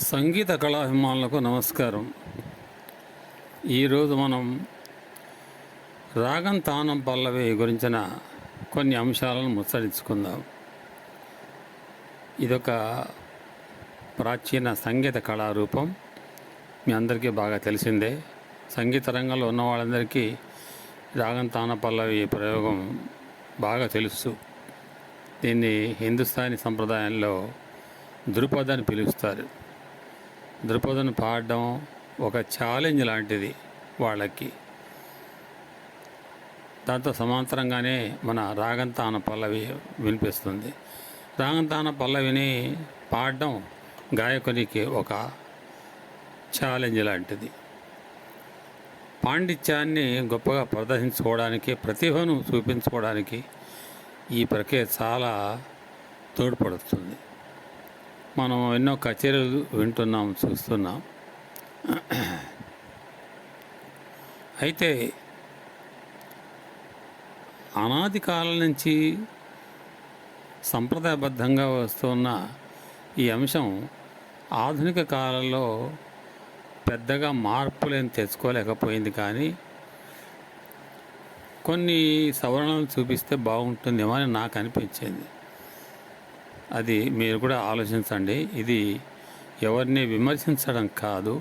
సంగీత కళాభిమానులకు నమస్కారం. ఈరోజు మనం రాగం తానం పల్లవి గురించిన కొన్ని అంశాలను ముచ్చరించుకుందాం. ఇదొక ప్రాచీన సంగీత కళారూపం. మీ అందరికీ బాగా తెలిసిందే. సంగీత రంగంలో ఉన్న వాళ్ళందరికీ రాగం తాన పల్లవి ప్రయోగం బాగా తెలుసు. దీన్ని హిందుస్థానీ సంప్రదాయంలో ధృపద్ అని పిలుస్తారు. ధృపదను పాడడం ఒక ఛాలెంజ్ లాంటిది వాళ్ళకి. దాంతో సమాంతరంగానే మన రాగంతాన పల్లవి వినిపిస్తుంది. రాగంతాన పల్లవిని పాడడం గాయకునికి ఒక ఛాలెంజ్ లాంటిది. పాండిత్యాన్ని గొప్పగా ప్రదర్శించుకోవడానికి, ప్రతిభను చూపించుకోవడానికి ఈ ప్రక్రియ చాలా తోడ్పడుతుంది. మనం ఎన్నో కచేరీలు వింటున్నాం, చూస్తున్నాం. అయితే అనాది కాలం నుంచి సంప్రదాయబద్ధంగా వస్తున్న ఈ అంశం ఆధునిక కాలంలో పెద్దగా మార్పులేం తెచ్చుకోలేకపోయింది. కానీ కొన్ని సవరణలు చూపిస్తే బాగుంటుందేమో అని నాకు అనిపించింది. అది మీరు కూడా ఆలోచించండి. ఇది ఎవరిని విమర్శించడం కాదు,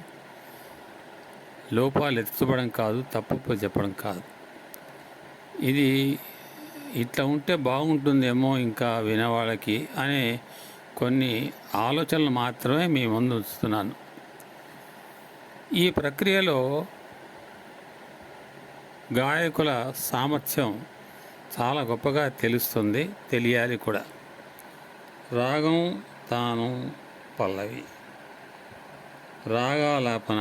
లోపాలు ఎత్తుపడం కాదు, తప్పు చెప్పడం కాదు. ఇది ఇట్లా ఉంటే బాగుంటుందేమో ఇంకా వినేవాళ్ళకి అనే కొన్ని ఆలోచనలు మాత్రమే మీ ముందు ఉంచుతున్నాను. ఈ ప్రక్రియలో గాయకుల సామర్థ్యం చాలా గొప్పగా తెలుస్తుంది, తెలియాలి కూడా. రాగం తానం పల్లవి, రాగాలాపన,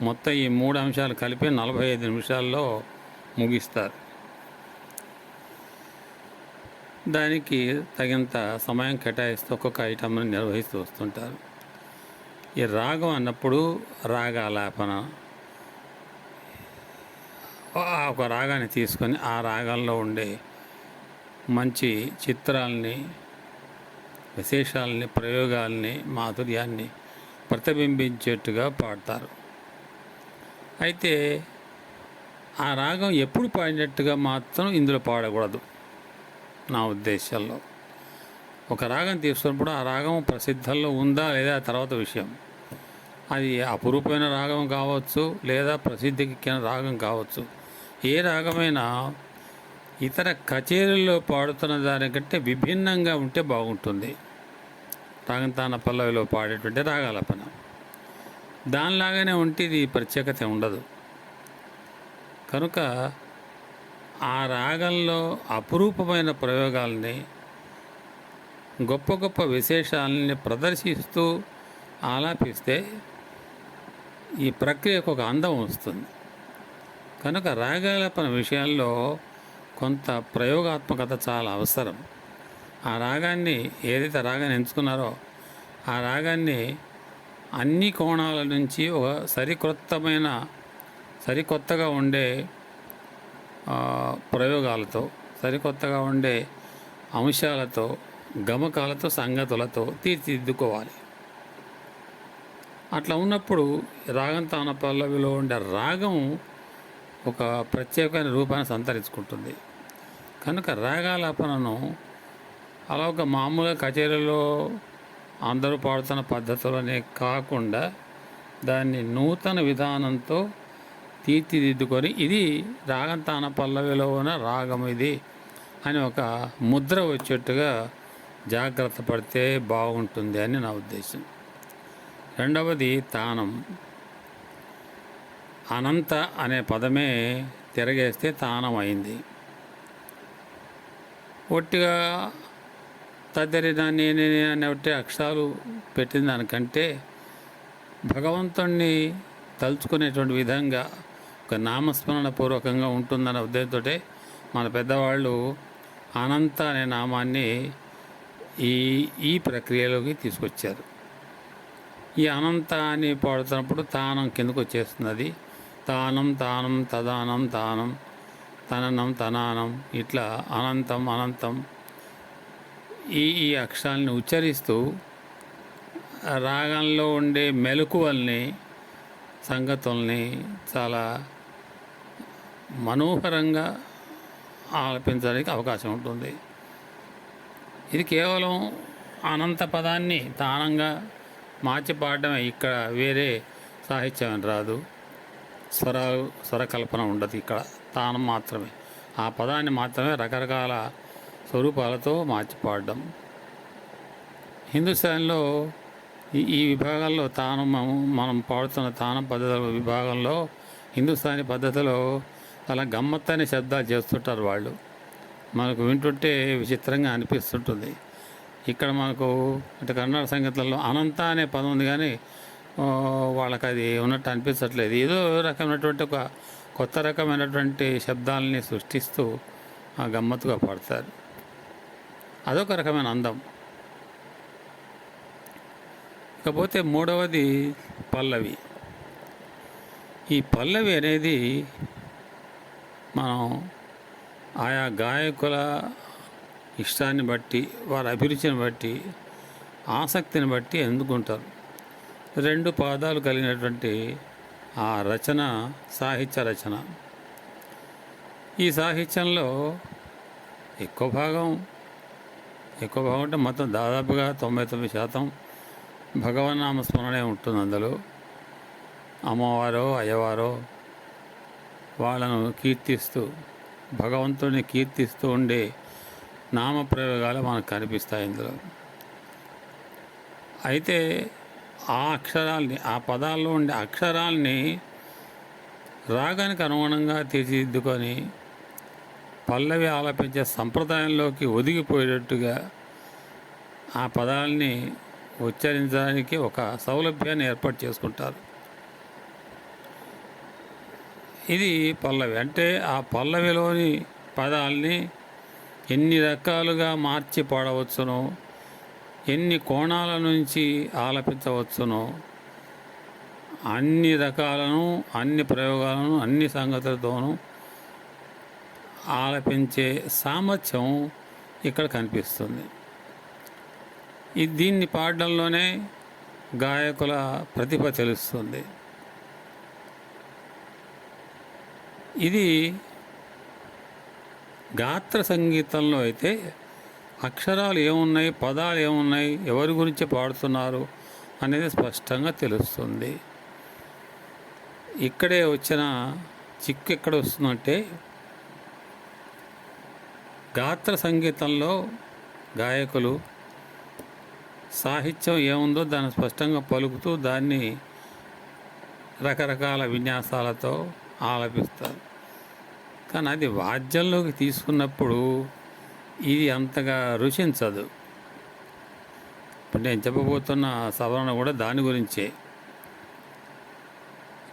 మొత్తం ఈ 3 అంశాలు కలిపి 45 నిమిషాల్లో ముగిస్తారు. దానికి తగినంత సమయం కేటాయిస్తూ ఒక్కొక్క ఐటమ్ని నిర్వహిస్తూ వస్తుంటారు. ఈ రాగం అన్నప్పుడు రాగాలాపన, ఒక రాగాన్ని తీసుకొని ఆ రాగంలో ఉండే మంచి చిత్రాలని, విశేషాలని, ప్రయోగాల్ని, మాధుర్యాన్ని ప్రతిబింబించేట్టుగా పాడతారు. అయితే ఆ రాగం ఎప్పుడు పాడినట్టుగా మాత్రం ఇందులో పాడకూడదు. నా ఉద్దేశంలో ఒక రాగం తీసుకున్నప్పుడు ఆ రాగం ప్రసిద్ధంలో ఉందా లేదా తర్వాత విషయం. అది అపురూపమైన రాగం కావచ్చు, లేదా ప్రసిద్ధికెక్కిన రాగం కావచ్చు. ఏ రాగమైనా ఇతర కచేరీల్లో పాడుతున్న దానికంటే విభిన్నంగా ఉంటే బాగుంటుంది. రాగంతాన పల్లవిలో పాడేటువంటి రాగాలపన దానిలాగానే ఉంటే ఇది ప్రత్యేకత ఉండదు. కనుక ఆ రాగంలో అపురూపమైన ప్రయోగాల్ని, గొప్ప గొప్ప విశేషాలని ప్రదర్శిస్తూ ఆలాపిస్తే ఈ ప్రక్రియకు ఒక అందం వస్తుంది. కనుక రాగాలపన విషయాల్లో కొంత ప్రయోగాత్మకత చాలా అవసరం. ఆ రాగాన్ని, ఏదైతే రాగాన్ని ఎంచుకున్నారో ఆ రాగాన్ని అన్ని కోణాల నుంచి ఒక సరికొత్తగా ఉండే ప్రయోగాలతో, సరికొత్తగా ఉండే అంశాలతో, గమకాలతో, సంగతులతో తీర్చిదిద్దుకోవాలి. అట్లా ఉన్నప్పుడు రాగంతాన పల్లవిలో ఉండే రాగం ఒక ప్రత్యేకమైన రూపాన్ని సంతరించుకుంటుంది. కనుక రాగాలాపనను అలా ఒక మామూలుగా కచేరీలో అందరూ పాడుతున్న పద్ధతులనే కాకుండా దాన్ని నూతన విధానంతో తీర్చిదిద్దుకొని ఇది రాగంతాన పల్లవిలో ఉన్న రాగం ఇది అని ఒక ముద్ర వచ్చేట్టుగా జాగ్రత్త పడితే బాగుంటుంది అని నా ఉద్దేశం. రెండవది తానం. అనంత అనే పదమే తిరగేస్తే తానం అయింది. ఒట్టిగా తద్దరిన నేనే అనే ఒకటి అక్షరాలు పెట్టిన దానికంటే భగవంతుణ్ణి తలుచుకునేటువంటి విధంగా ఒక నామస్మరణ పూర్వకంగా ఉంటుందన్న ఉద్దేశంతో మన పెద్దవాళ్ళు అనంత అనే నామాన్ని ఈ ప్రక్రియలోకి తీసుకొచ్చారు. ఈ అనంత అని పాడుతున్నప్పుడు తానం కిందకు వచ్చేస్తున్నది. తానం తానం తదానం తానం తననం తనానం, ఇట్లా అనంతం అనంతం ఈ అక్షరాలను ఉచ్చరిస్తూ రాగంలో ఉండే మెలకువల్ని, సంగతుల్ని చాలా మనోహరంగా ఆలపించడానికి అవకాశం ఉంటుంది. ఇది కేవలం అనంత పదాన్ని తానంగా మార్చి పాడడమే. ఇక్కడ వేరే సాహిత్యం రాదు, స్వరకల్పన ఉండదు. ఇక్కడ తానం మాత్రమే, ఆ పదాన్ని మాత్రమే రకరకాల స్వరూపాలతో మార్చి పాడడం. హిందుస్థాన్లో ఈ విభాగంలో మనం పాడుతున్న తానం పద్ధతుల విభాగంలో హిందుస్థానీ పద్ధతిలో చాలా గమ్మత్తైన శబ్దాలు చేస్తుంటారు వాళ్ళు. మనకు వింటుంటే విచిత్రంగా అనిపిస్తుంటుంది. ఇక్కడ మనకు అంటే కన్నడ సంగీతంలో అనంత అనే పదం ఉంది, కానీ వాళ్ళకి అది ఉన్నట్టు అనిపించట్లేదు. ఏదో రకమైనటువంటి ఒక కొత్త రకమైనటువంటి శబ్దాలని సృష్టిస్తూ గమ్మత్తుగా పాడతారు. అదొక రకమైన అందం. ఇకపోతే మూడవది పల్లవి. ఈ పల్లవి అనేది మనం ఆయా గాయకుల ఇష్టాన్ని బట్టి, వారి అభిరుచిని బట్టి, ఆసక్తిని బట్టి ఎన్నుకుంటారు. 2 పాదాలు కలిగినటువంటి ఆ రచన సాహిత్య రచన. ఈ సాహిత్యంలో ఎక్కువ భాగం అంటే మొత్తం దాదాపుగా 99% భగవన్నామ స్మరణే ఉంటుంది. అందులో అమ్మవారో అయ్యవారో వాళ్ళను కీర్తిస్తూ, భగవంతుడిని కీర్తిస్తూ ఉండే నామప్రయోగాలు మనకు కనిపిస్తాయి ఇందులో. అయితే ఆ అక్షరాల్ని, ఆ పదాల్లో ఉండే అక్షరాల్ని రాగానికి అనుగుణంగా తీర్చిదిద్దుకొని పల్లవి ఆలపించే సంప్రదాయంలోకి ఒదిగిపోయేటట్టుగా ఆ పదాలని ఉచ్చరించడానికి ఒక సౌలభ్యాన్ని ఏర్పాటు చేసుకుంటారు. ఇది పల్లవి. అంటే ఆ పల్లవిలోని పదాలని ఎన్ని రకాలుగా మార్చి పాడవచ్చునో, ఎన్ని కోణాల నుంచి ఆలపించవచ్చునో, అన్ని రకాలను, అన్ని ప్రయోగాలను, అన్ని సంగతులతోనూ ఆలపించే సామర్థ్యం ఇక్కడ కనిపిస్తుంది. దీన్ని పాడడంలోనే గాయకుల ప్రతిభ తెలుస్తుంది. ఇది గాత్ర సంగీతంలో అయితే అక్షరాలు ఏమున్నాయి, పదాలు ఏమున్నాయి, ఎవరి గురించి పాడుతున్నారు అనేది స్పష్టంగా తెలుస్తుంది. ఇక్కడే వచ్చిన చిక్కు ఎక్కడ వస్తుందంటే, గాత్ర సంగీతంలో గాయకులు సాహిత్యం ఏముందో దాన్ని స్పష్టంగా పలుకుతూ దాన్ని రకరకాల విన్యాసాలతో ఆలపిస్తారు. కానీ అది వాద్యంలోకి తీసుకున్నప్పుడు ఇది అంతగా రుచించదు. ఇప్పుడు నేను చెప్పబోతున్న సవరణ కూడా దాని గురించే.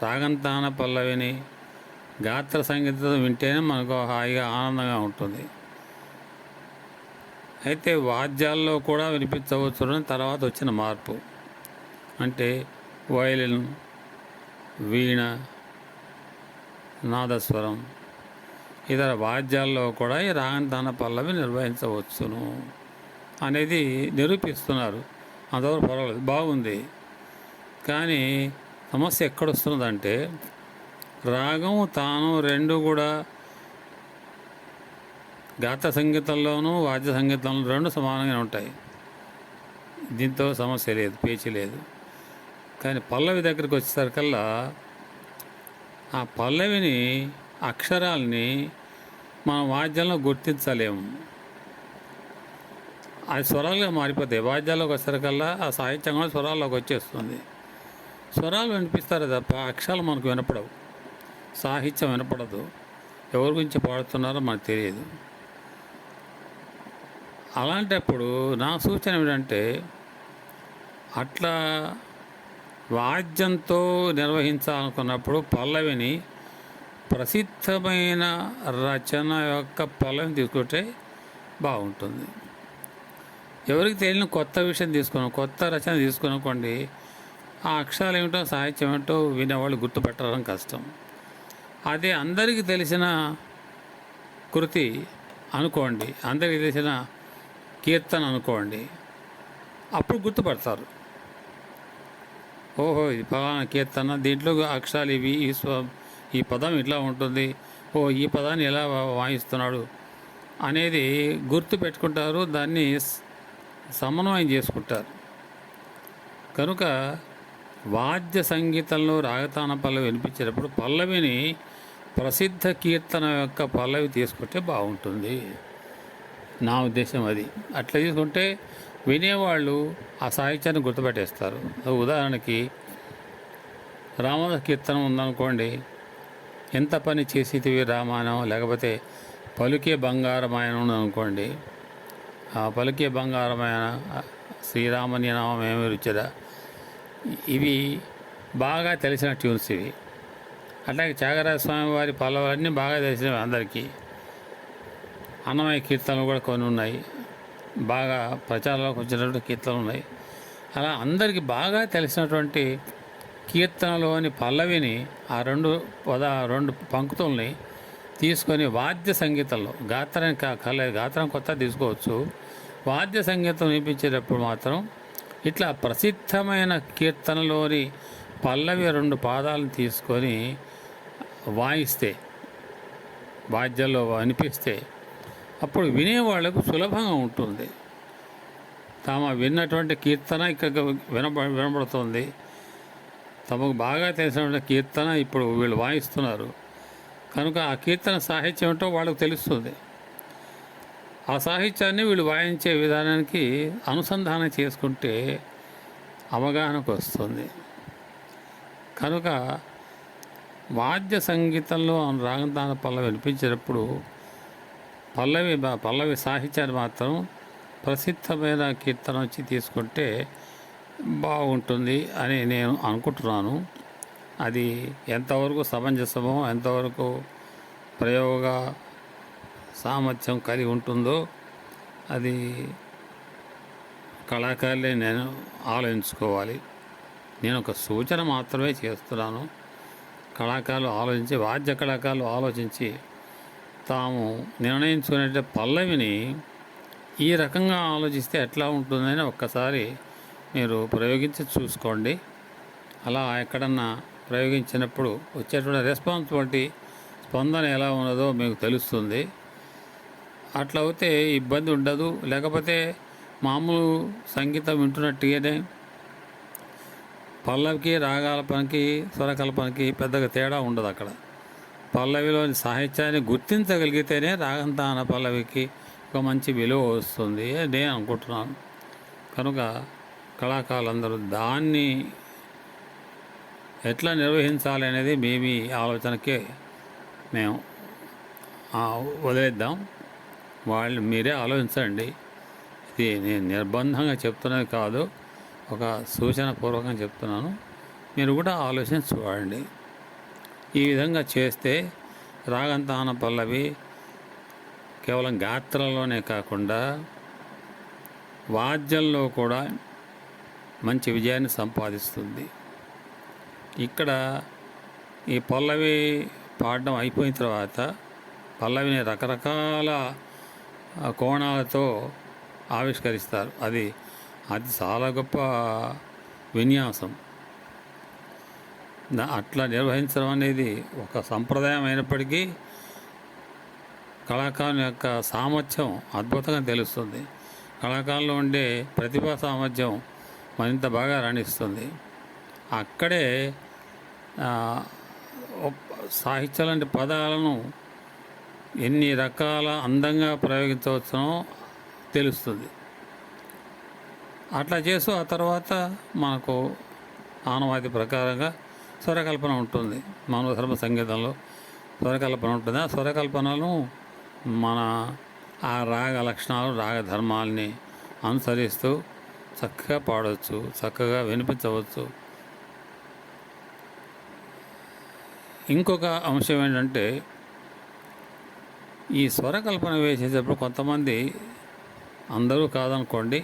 రాగంతాన పల్లవిని గాత్ర సంగీతం వింటేనే మనకు హాయిగా ఆనందంగా ఉంటుంది. అయితే వాద్యాల్లో కూడా వినిపించవచ్చు తర్వాత వచ్చిన మార్పు. అంటే వయలిన్, వీణ, నాదస్వరం, ఇతర వాద్యాల్లో కూడా ఈ రాగంతాన పల్లవి నిర్వహించవచ్చును అనేది నిరూపిస్తున్నారు. అంతవరకు పర్వాలేదు, బాగుంది. కానీ సమస్య ఎక్కడొస్తున్నదంటే, రాగం తాను రెండు కూడా గాత్ర సంగీతంలోనూ వాద్య సంగీతంలో రెండు సమానంగా ఉంటాయి. దీంతో సమస్య లేదు, పేచీ లేదు. కానీ పల్లవి దగ్గరికి వచ్చేసరికల్లా ఆ పల్లవిని, అక్షరాల్ని మనం వాద్యంలో గుర్తించలేము. అది స్వరాలుగా మారిపోతాయి. వాద్యాల్లోకి వచ్చేసరికల్లా ఆ సాహిత్యం కూడా స్వరాల్లోకి వచ్చేస్తుంది. స్వరాలు వినిపిస్తారు తప్ప అక్షరాలు మనకు వినపడవు, సాహిత్యం వినపడదు. ఎవరి గురించి పాడుతున్నారో మనకు తెలియదు. అలాంటప్పుడు నా సూచన ఏమిటంటే, అట్లా వాద్యంతో నిర్వహించాలనుకున్నప్పుడు పల్లవిని ప్రసిద్ధమైన రచన యొక్క పల్లవిని తీసుకుంటే బాగుంటుంది. ఎవరికి తెలియని కొత్త విషయం కొత్త రచన తీసుకునుకోండి, ఆ అక్షరాలు ఏమిటో సాహిత్యం ఏమిటో వినేవాళ్ళు గుర్తుపెట్టడం కష్టం. అదే అందరికీ తెలిసిన కృతి అనుకోండి, అందరికీ తెలిసిన కీర్తన అనుకోండి, అప్పుడు గుర్తుపడతారు. ఓహో ఇది ఫలానా కీర్తన, దీంట్లో అక్షరాలు ఇవి, ఈ పదం ఇట్లా ఉంటుంది, ఓ ఈ పదాన్ని ఎలా వాయిస్తున్నాడు అనేది గుర్తు పెట్టుకుంటారు, దాన్ని సమన్వయం చేసుకుంటారు. కనుక వాద్య సంగీతంలో రాగతాన పల్లవి వినిపించేటప్పుడు పల్లవిని ప్రసిద్ధ కీర్తన యొక్క పల్లవి తీసుకుంటే బాగుంటుంది. నా ఉద్దేశం అది. అట్లా తీసుకుంటే వినేవాళ్ళు ఆ సాహిత్యాన్ని గుర్తుపెట్టేస్తారు. ఉదాహరణకి రామదాస్ కీర్తన ఉందనుకోండి, ఎంత పని చేసేటివి రామాయణం, లేకపోతే పలుకే బంగారమాయన ఉందనుకోండి, ఆ పలుకే బంగారమాయన, శ్రీరామని నామం ఏమి రుచిరా, ఇవి బాగా తెలిసిన ట్యూన్స్ ఇవి. అట్లాగే త్యాగరాజ స్వామి వారి పల్లవులన్నీ బాగా తెలిసినవి అందరికీ. అన్నమయ్య కీర్తనలు కూడా కొన్ని ఉన్నాయి, బాగా ప్రచారంలోకి వచ్చినటువంటి కీర్తనలు ఉన్నాయి. అలా అందరికీ బాగా తెలిసినటువంటి కీర్తనలోని పల్లవిని ఆ రెండు పంక్తుల్ని తీసుకొని వాద్య సంగీతంలో, గాత్రం కొత్త తీసుకోవచ్చు, వాద్య సంగీతం వినిపించేటప్పుడు మాత్రం ఇట్లా ప్రసిద్ధమైన కీర్తనలోని పల్లవి 2 పాదాలను తీసుకొని వాయిస్తే, వాద్యంలో వినిపిస్తే అప్పుడు వినేవాళ్ళకు సులభంగా ఉంటుంది. తాము విన్నటువంటి కీర్తన ఇక్కడ వినబడుతుంది, తమకు బాగా తెలిసినటువంటి కీర్తన ఇప్పుడు వీళ్ళు వాయిస్తున్నారు కనుక ఆ కీర్తన సాహిత్యం ఏంటో వాళ్ళకు తెలుస్తుంది. ఆ సాహిత్యాన్ని వీళ్ళు వాయించే విధానానికి అనుసంధానం చేసుకుంటే అవగాహనకు వస్తుంది. కనుక వాద్య సంగీతంలో రాగతాన పల్లవి వినిపించేటప్పుడు పల్లవి సాహిత్యాన్ని మాత్రం ప్రసిద్ధమైన కీర్తన వచ్చి తీసుకుంటే బాగుంటుంది అని నేను అనుకుంటున్నాను. అది ఎంతవరకు సమంజసమో, ఎంతవరకు ప్రయోగ సామర్థ్యం కలిగి ఉంటుందో అది కళాకారులే నేను ఆలోచించుకోవాలి. నేను ఒక సూచన మాత్రమే చేస్తున్నాను. కళాకారులు ఆలోచించి, వాద్య కళాకారులు ఆలోచించి తాము నిర్ణయించుకునే పల్లవిని ఈ రకంగా ఆలోచిస్తే ఎట్లా ఉంటుందని ఒక్కసారి మీరు ప్రయోగించి చూసుకోండి. అలా ఎక్కడన్నా ప్రయోగించినప్పుడు వచ్చేటువంటి రెస్పాన్సిబిలిటీ, స్పందన ఎలా ఉన్నదో మీకు తెలుస్తుంది. అట్లా అయితే ఇబ్బంది ఉండదు. లేకపోతే మామూలు సంగీతం వింటున్నట్టుగానే పల్లవికి, రాగాలపనకి, స్వరకల్పనకి పెద్దగా తేడా ఉండదు. అక్కడ పల్లవిలోని సాహిత్యాన్ని గుర్తించగలిగితేనే రాగంతాన పల్లవికి ఒక మంచి విలువ వస్తుంది నేను అనుకుంటున్నాను. కనుక కళాకారులందరూ దాన్ని ఎట్లా నిర్వహించాలి అనేది మీ ఆలోచనకే మేము వదిలేద్దాం. వాళ్ళు మీరే ఆలోచించండి. ఇది నేను నిర్బంధంగా చెప్తున్నది కాదు, ఒక సూచన పూర్వకంగా చెప్తున్నాను. మీరు కూడా ఆలోచన చూడండి. ఈ విధంగా చేస్తే రాగంతాన పల్లవి కేవలం గాత్రంలోనే కాకుండా వాద్యంలో కూడా మంచి విజయాన్ని సంపాదిస్తుంది. ఇక్కడ ఈ పల్లవి పాడడం అయిపోయిన తర్వాత పల్లవిని రకరకాల కోణాలతో ఆవిష్కరిస్తారు. అది చాలా గొప్ప విన్యాసం. అట్లా నిర్వహించడం అనేది ఒక సంప్రదాయం అయినప్పటికీ కళాకారుని యొక్క సామర్థ్యం అద్భుతంగా తెలుస్తుంది. కళాకారులో ఉండే ప్రతిభా సామర్థ్యం మరింత బాగా రాణిస్తుంది. అక్కడే సాహిత్యం లాంటి పదాలను ఎన్ని రకాల అందంగా ప్రయోగించవచ్చునో తెలుస్తుంది. అట్లా చేస్తూ ఆ తర్వాత మనకు ఆనవాయితీ ప్రకారంగా స్వరకల్పన ఉంటుంది. మానవ ధర్మ సంగీతంలో స్వరకల్పన ఉంటుంది. ఆ స్వరకల్పనను మన ఆ రాగ లక్షణాలు, రాగ ధర్మాలని అనుసరిస్తూ చక్కగా పాడవచ్చు, చక్కగా వినిపించవచ్చు. ఇంకొక అంశం ఏంటంటే ఈ స్వరకల్పన వేసేటప్పుడు కొంతమంది, అందరూ కాదనుకోండి,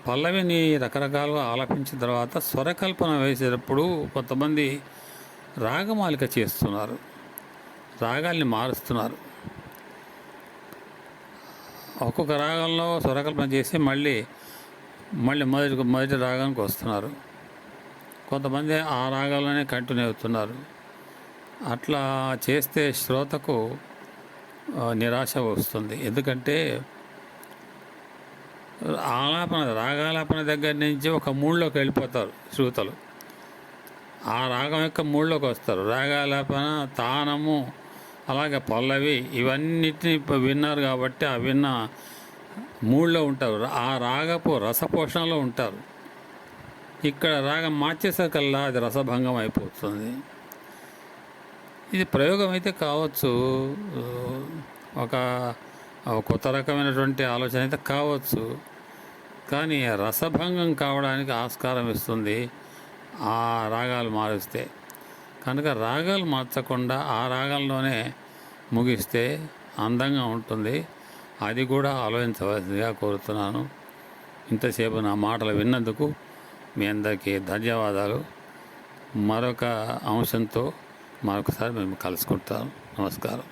పల్లవిని రకరకాలుగా ఆలపించిన తర్వాత స్వరకల్పన వేసేటప్పుడు కొంతమంది రాగమాలిక చేస్తున్నారు, రాగాల్ని మారుస్తున్నారు. ఒక్కొక్క రాగంలో స్వరకల్పన చేసి మళ్ళీ మొదటి రాగానికి వస్తున్నారు. కొంతమంది ఆ రాగాల్లోనే కంటిన్యూ అవుతున్నారు. అట్లా చేస్తే శ్రోతకు నిరాశ వస్తుంది. ఎందుకంటే రాగాలాపన దగ్గర నుంచి ఒక మూడ్లోకి వెళ్ళిపోతారు శ్రోతలు. ఆ రాగం యొక్క మూడ్లోకి వస్తారు. రాగాలాపన, తానము, అలాగే పల్లవి ఇవన్నిటిని విన్నారు కాబట్టి ఆ విన్న మూడ్లో ఉంటారు. ఆ రాగపు రసపోషణలో ఉంటారు. ఇక్కడ రాగం మార్చేసరికల్లా అది రసభంగం అయిపోతుంది. ఇది ప్రయోగం అయితే కావచ్చు, ఒక కొత్త రకమైనటువంటి ఆలోచన అయితే కావచ్చు, కానీ రసభంగం కావడానికి ఆస్కారం ఇస్తుంది ఆ రాగాలు మారుస్తే. కనుక రాగాలు మార్చకుండా ఆ రాగంలోనే ముగిస్తే అందంగా ఉంటుంది. అది కూడా ఆలోచించవలసిందిగా కోరుతున్నాను. ఇంతసేపు నా మాటలు విన్నందుకు మీ అందరికీ ధన్యవాదాలు. మరొక అంశంతో మరొకసారి మేము కలుసుకుంటాం. నమస్కారం.